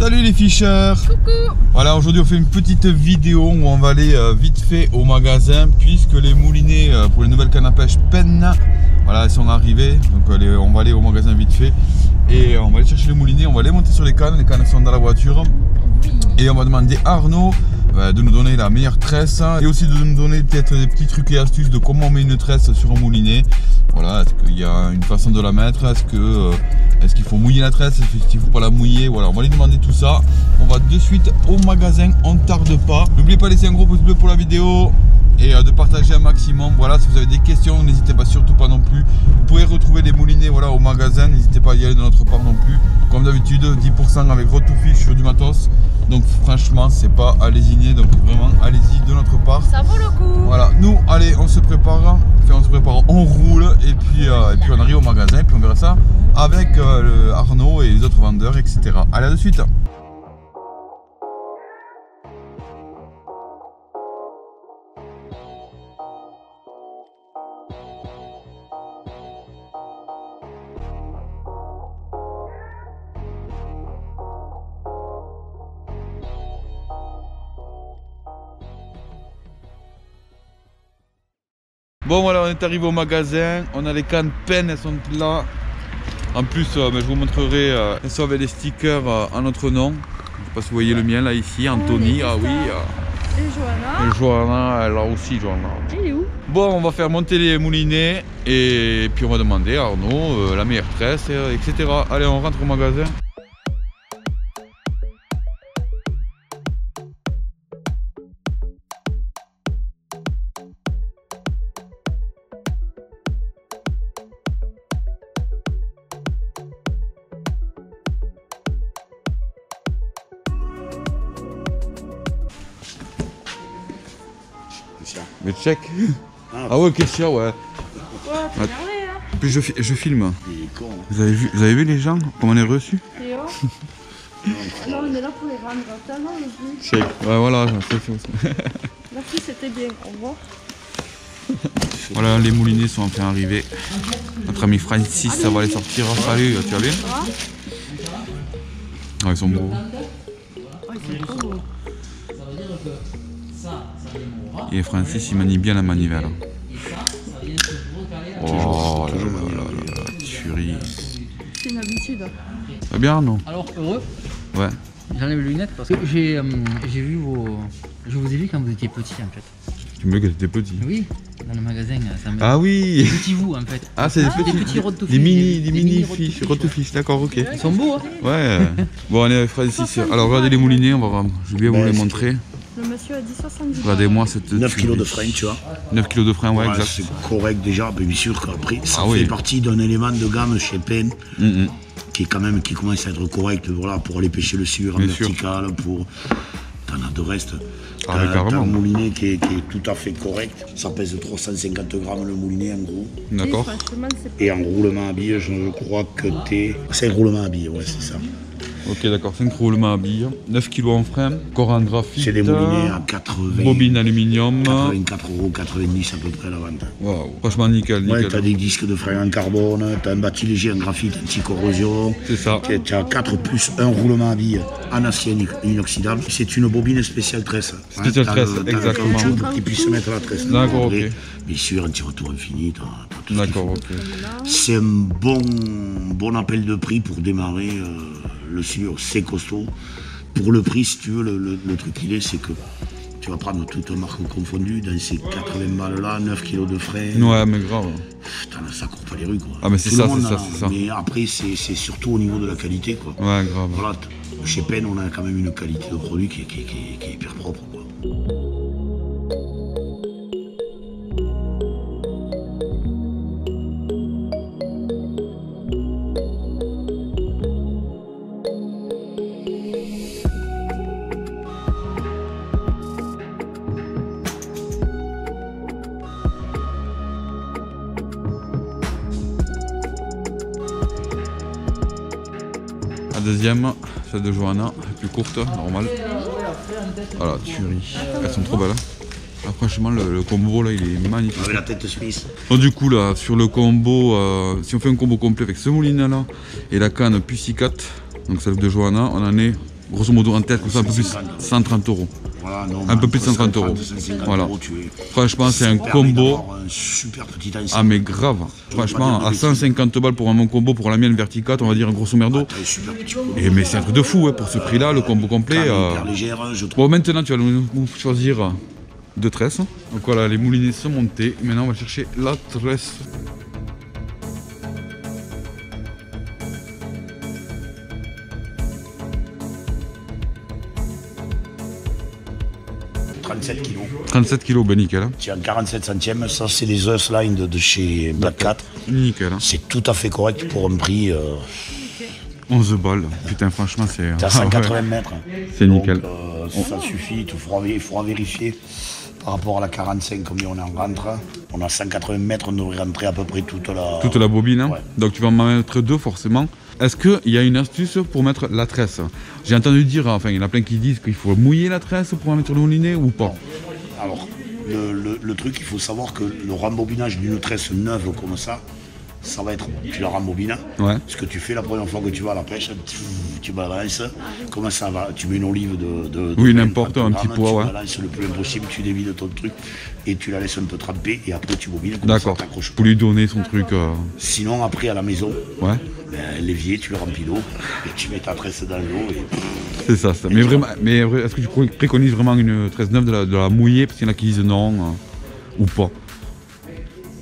Salut les ficheurs. Coucou. Voilà, aujourd'hui on fait une petite vidéo où on va aller vite fait au magasin puisque les moulinets pour les nouvelles cannes à pêche peinent. Voilà, ils sont arrivés, donc on va aller au magasin vite fait et on va aller chercher les moulinets, on va les monter sur les cannes sont dans la voiture et on va demander à Arnaud de nous donner la meilleure tresse et aussi de nous donner peut-être des petits trucs et astuces de comment on met une tresse sur un moulinet. Voilà, est-ce qu'il y a une façon de la mettre, est-ce qu'il faut mouiller la tresse, est-ce qu'il ne faut pas la mouiller, voilà, on va lui demander tout ça. On va de suite au magasin, on ne tarde pas. N'oubliez pas de laisser un gros pouce bleu pour la vidéo et de partager un maximum. Voilà, si vous avez des questions, n'hésitez pas surtout pas non plus. Vous pouvez retrouver les moulinets voilà, au magasin, n'hésitez pas à y aller de notre part non plus. Comme d'habitude, 10% avec Rotofish sur du matos. Donc franchement, c'est pas à lésiner, donc vraiment allez-y de notre part. Ça vaut le coup. Voilà, nous, allez, on se prépare, on roule et puis on arrive au magasin et puis on verra ça avec Arnaud et les autres vendeurs, etc. Allez, à de suite. Bon voilà, on est arrivé au magasin, on a les cannes peintes, elles sont là. En plus, je vous montrerai, elles sont avec les stickers en notre nom. Je ne sais pas si vous voyez le mien là ici, Anthony, ah oui. Et Johanna. Et Johanna, là aussi Johanna. Il est où? Bon, on va faire monter les moulinets et puis on va demander à Arnaud la meilleure tresse, etc. Allez, on rentre au magasin. Mais check. Ah ouais, question, ouais. Ouais, t'es énervé, hein. Et puis je filme. Il est con. Vous avez vu les gens, comment on est reçus? Théo. Non, on est là pour les rendre. Tellement le but. Check. Ouais, voilà, c'est fait. Merci, c'était bien. Au revoir. Voilà, les moulinets sont enfin arrivés. Notre ami Francis, ça va les sortir. Salut, tu vas bien? Ah, ils sont beaux. Oh, ils sont trop beaux. Et Francis, il manie bien la manivelle. Oh là là là, tuerie. C'est une habitude. Va bien, non? Alors, heureux, Ouais. j'enlève les lunettes parce que j'ai vu vos... Je vous ai vu quand vous étiez petit en fait. Tu me dis que t'étais petit. Oui, dans le magasin, ça me... Ah oui. Des petits vous en fait. Ah, c'est des petits rotofish. Des mini fiches, rotofish, d'accord, ok. Ils sont beaux, hein. Ouais. Bon, allez, Francis. Alors, regardez les moulinets, je vais bien vous les montrer. Le monsieur a dit 70. Regardez-moi cette. 9 kg de frein, tu vois. 9 kg de frein, ouais, exact. C'est correct déjà, mais bien sûr qu'après, ça Ah fait oui. partie d'un élément de gamme chez Penn qui commence à être correct voilà, pour aller pêcher le sur en Bien sûr. vertical, pour. T'en as de reste. Ah, mais T'as carrément. un moulinet qui est tout à fait correct. Ça pèse 350 grammes le moulinet en gros. D'accord. Et en roulement à billes, je crois que t'es. C'est un roulement à billes, ouais, c'est ça. Ok, d'accord, 5 roulements à billes, 9 kg en frein, corps en graphite, C'est des moulinets à 80. bobine aluminium. 84,90 € à peu près la vente. Waouh, franchement nickel, nickel. Ouais, t'as des disques de frein en carbone, t'as un bâti léger en graphite anti-corrosion. C'est ça. T'as 4 plus 1 roulement à billes en acier inoxydable. C'est une bobine spéciale tresse. Spéciale tresse, t'as le exactement. caoutchouc pour qu'il puisse mettre la tresse. D'accord, Après, ok. bien sûr, un petit retour infini. T'as tout ce D'accord, qu'il faut. ok. C'est un bon appel de prix pour démarrer le sur. C'est costaud. Pour le prix, si tu veux, le truc qu'il est, c'est que tu vas prendre toute marque confondue dans ces 80 balles là, 9 kg de frein. Ouais, mais grave. Putain, ça court pas les rues quoi. Ah, mais c'est Tout le ça, monde c'est ça, en a, c'est ça. Mais après, c'est surtout au niveau de la qualité quoi. Ouais, grave. Voilà, chez Penn, on a quand même une qualité de produit qui est hyper propre quoi. La deuxième, celle de Johanna, plus courte, normale. Voilà, tuerie. Elles sont trop belles. Ah, franchement, le combo là, il est magnifique. Avec la tête Smith. Donc, du coup, là, sur le combo, si on fait un combo complet avec ce moulinet là et la canne Pussycat, donc celle de Johanna, on en est grosso modo en tête, comme ça, un peu plus 130 €. Voilà, non, Un peu plus de 130 €. 150 Voilà. €, Franchement, c'est un permet combo. d'avoir un super petit ensemble. Ah mais grave. Franchement, à 150 balles pour un bon combo, pour la mienne verticale, on va dire grosso merdo. Très super petit combo. Et mais c'est un truc de fou, hein, pour ce prix-là, le combo complet. Hyper légère, je trouve. Bon, maintenant, tu vas nous choisir deux tresses. Donc voilà, les moulinets sont montés. Maintenant, on va chercher la tresse. – 37 kilos. 37 kilos, ben nickel. Hein. Tiens, 47 centièmes, ça c'est les Zeus Line de chez Black Cat. Nickel. Hein. C'est tout à fait correct pour un prix. 11 balles. Putain, franchement, c'est. T'es à 180 mètres. C'est nickel. Ça suffit, il faudra vérifier. Par rapport à la 45, combien on est en rentre. On a 180 mètres, on devrait rentrer à peu près toute la bobine. Hein. Ouais. Donc tu vas m'en mettre deux forcément. Est-ce qu'il y a une astuce pour mettre la tresse? J'ai entendu dire, enfin il y en a plein qui disent qu'il faut mouiller la tresse pour la mettre sur le moulinet ou pas. Alors, le truc, il faut savoir que le rembobinage d'une tresse neuve comme ça va être, tu la rembobines. Ouais. Ce que tu fais la première fois que tu vas à la pêche, tu balances. Comment ça va? Tu mets une olive de oui, 20, n'importe, un petit poids, ouais. Tu balances le plus impossible, tu dévides ton truc et tu la laisses un peu tremper et après tu bobines. D'accord. Pour lui donner son truc. Sinon, après à la maison, ouais. L'évier, tu le remplis d'eau et tu mets ta tresse dans l'eau. Et... C'est ça. Mais vraiment, est-ce que tu préconises vraiment une tresse neuve de la mouiller parce qu'il y en a qui disent non ou pas?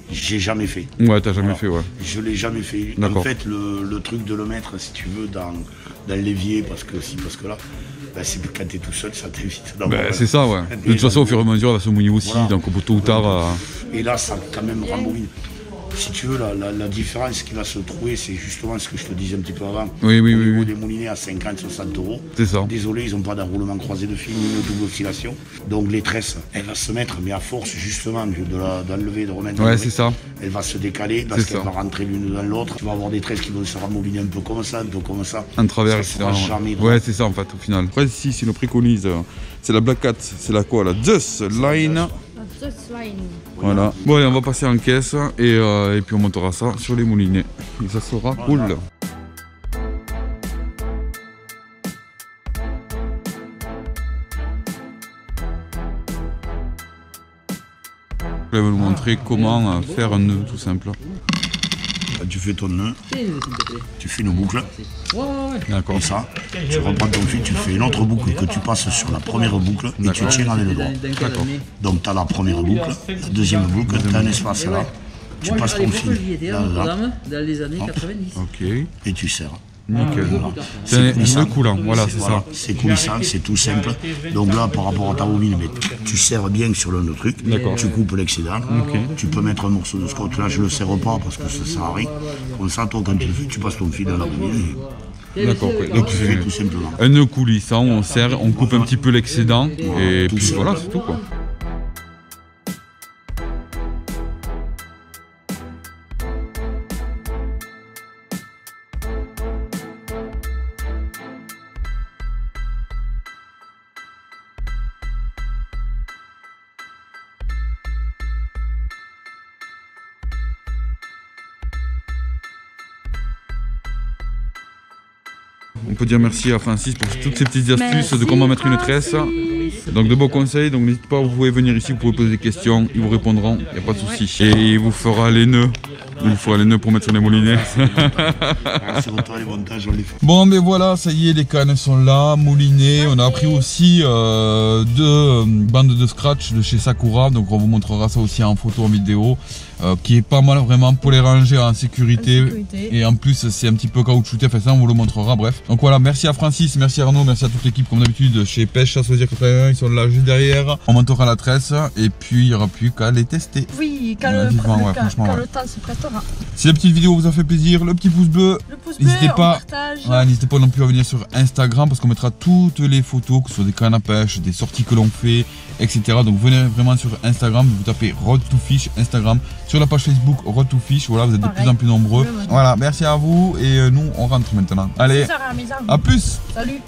J'ai jamais fait. Ouais, t'as jamais fait, ouais. Je l'ai jamais fait. En fait, le truc de le mettre, si tu veux, dans l'évier, parce que là, ben, c'est quand t'es tout seul, ça t'évite. C'est ça, ouais. De toute façon, au fur et à mesure, elle va se mouiller aussi, voilà. Donc tôt ou tard. Et là, ça quand même rembobine. Si tu veux, la différence qui va se trouver, c'est justement ce que je te disais un petit peu avant. Oui. Au niveau des moulinets à 50-60 €. C'est ça. Désolé, ils n'ont pas d'enroulement croisé de fil, ni de double oscillation. Donc les tresses, elle va se mettre, mais à force justement d'enlever, de remettre. Ouais, c'est ça. Elle va se décaler parce qu'elle va rentrer l'une dans l'autre. Tu vas avoir des tresses qui vont se rembobiner un peu comme ça, un peu comme ça. En travers, ça jamais. Ouais, c'est ça en fait, au final. Après, si nous préconise, c'est la Black Cat, c'est la quoi? La Zeus Line. Voilà. Bon, allez, on va passer en caisse et puis on montera ça sur les moulinets. Et ça sera cool. Je vais vous montrer comment faire un nœud tout simple. Tu fais ton nœud, tu fais une boucle, d'accord. Ça, tu reprends ton fil, tu fais une autre boucle que tu passes sur la première boucle et tu tires avec le doigt. Donc tu as la première boucle, la deuxième boucle, tu as un espace là, tu passes ton fil là, dans les années 90. Ok. Et tu serres. Nickel. C'est un nœud coulant, voilà, c'est ça. C'est coulissant, c'est tout simple. Donc là, par rapport à ta bobine, tu serres bien sur le truc, tu coupes l'excédent, tu peux mettre un morceau de scotch. Là, je le serre pas parce que ça sert à rien. Comme ça, toi, quand tu le fais, tu passes ton fil dans la bobine. D'accord, donc tu fais tout simplement. Un nœud coulissant, on serre, on coupe un petit peu l'excédent, et puis voilà, c'est tout quoi. On peut dire merci à Francis pour toutes ces petites astuces de comment mettre une tresse. Donc de bons conseils, donc n'hésitez pas, vous pouvez venir ici, vous pouvez poser des questions, ils vous répondront, il n'y a pas de souci. Et il vous fera les nœuds. Il vous fera les nœuds pour mettre sur les moulinets. Bon mais voilà, ça y est, les cannes sont là, moulinets. On a pris aussi deux bandes de scratch de chez Sakura. Donc on vous montrera ça aussi en photo, en vidéo. Qui est pas mal vraiment pour les ranger en sécurité. Et en plus c'est un petit peu caoutchouté, enfin ça on vous le montrera, bref. Donc voilà, merci à Francis, merci à Arnaud, merci à toute l'équipe comme d'habitude chez Pêche Chasse Loisirs 81, ils sont là juste derrière. On montera la tresse et puis il n'y aura plus qu'à les tester. Oui, quand le temps se prêtera. Si la petite vidéo vous a fait plaisir, le petit pouce bleu, n'hésitez pas, n'hésitez pas non plus à venir sur Instagram parce qu'on mettra toutes les photos, que ce soit des cannes à pêche, des sorties que l'on fait, etc. Donc venez vraiment sur Instagram, vous tapez Road to Fish Instagram, sur la page Facebook Road to Fish, voilà, vous êtes de plus en plus nombreux. Voilà, merci à vous et nous on rentre maintenant. Allez, à plus. Salut.